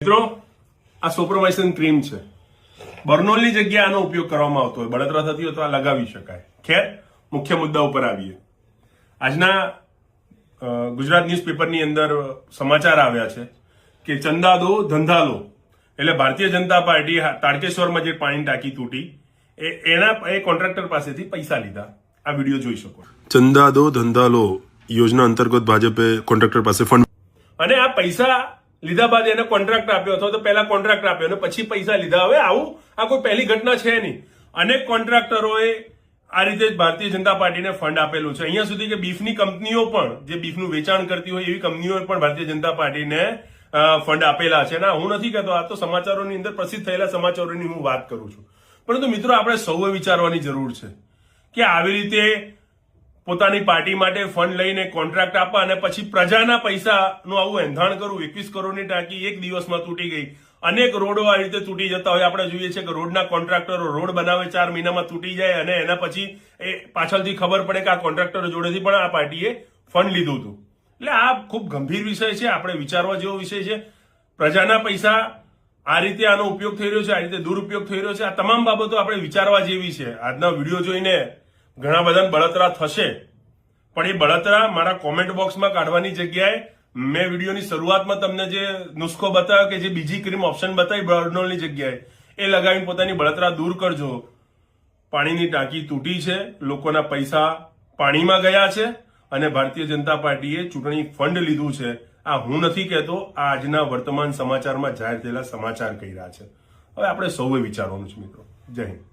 મિત્રો આ સોપ્રોમાઇસિન ક્રીમ છે. બર્નોલની જગ્યાએ આનો ઉપયોગ કરવામાં આવતો હોય, બળતરા થતી હોય તો આ લગાવી શકાય. ખેર, મુખ્ય મુદ્દા ઉપર આવીએ. આજના ગુજરાત ન્યૂઝપેપરની અંદર સમાચાર આવ્યા છે કે ચંદા દો ધંધા લો, એટલે ભારતીય જનતા પાર્ટી તાડકેશ્વરમાં જે પાણી ટાંકી તૂટી એ કોન્ટ્રાક્ટર પાસેથી પૈસા લીધા. આ વિડીયો જોઈ શકો. ચંદા દો ધંધા લો યોજના અંતર્ગત ભાજપે કોન્ટ્રાક્ટર પાસે ફંડ, અને આ પૈસા લીધા બાદ એને કોન્ટ્રાક્ટ આપ્યો અથવા તો પહેલા કોન્ટ્રાક્ટ આપ્યો અને પછી પૈસા લીધા. હવે આ કોઈ પહેલી ઘટના છે નહીં. અનેક કોન્ટ્રાક્ટરોએ આ રીતે જ ભારતીય જનતા પાર્ટીને ફંડ આપેલું છે. અહીંયા સુધી કે બીફની કંપનીઓ પણ, જે બીફનું વેચાણ કરતી હોય એવી કંપનીઓએ પણ ભારતીય જનતા પાર્ટીને ફંડ આપેલા છે. ના, હું નથી કહેતો, આ તો સમાચારોની અંદર પ્રસિદ્ધ થયેલા સમાચારોની હું વાત કરું છું. પરંતુ મિત્રો, આપણે સૌએ વિચારવાની જરૂર છે કે આવી રીતે પોતાની પાર્ટી માટે ફંડ લઈને કોન્ટ્રાક્ટ આપવા અને પછી પ્રજાના પૈસાનું આવું એંધાણ કરવું. 21 કરોડની ટાંકી એક દિવસમાં તૂટી ગઈ. અનેક રોડો આ રીતે તૂટી જતા હોય. આપણે જોઈએ છે કે રોડના કોન્ટ્રાક્ટરો રોડ બનાવે, 4 મહિનામાં તૂટી જાય અને એના પછી એ પાછળથી ખબર પડે કે આ કોન્ટ્રાક્ટરો જોડેથી પણ આ પાર્ટીએ ફંડ લીધું હતું. એટલે આ ખૂબ ગંભીર વિષય છે, આપણે વિચારવા જેવો વિષય છે. પ્રજાના પૈસા આ રીતે આનો ઉપયોગ થઈ રહ્યો છે, આ રીતે દુરુપયોગ થઈ રહ્યો છે. આ તમામ બાબતો આપણે વિચારવા જેવી છે. આજના વિડીયો જોઈને ઘણા બધા બળતરા થશે, પણ એ બળતરા મારા કોમેન્ટ બોક્સમાં કાઢવાની જગ્યાએ મેં વિડીયોની શરૂઆતમાં તમને જે નુસ્ખો બતાવ્યો કે જે બીજી ક્રીમ ઓપ્શન બતાવી બર્નોલની જગ્યાએ, એ લગાવીને પોતાની બળતરા દૂર કરજો. પાણીની ટાંકી તૂટી છે, લોકોના પૈસા પાણીમાં ગયા છે અને ભારતીય જનતા પાર્ટીએ ચૂંટણી ફંડ લીધું છે. આ હું નથી કહેતો, આ આજના વર્તમાન સમાચારમાં જાહેર થયેલા સમાચાર કહી રહ્યા છે. હવે આપણે સૌએ વિચારવાનું છે મિત્રો. જય હિન્દ.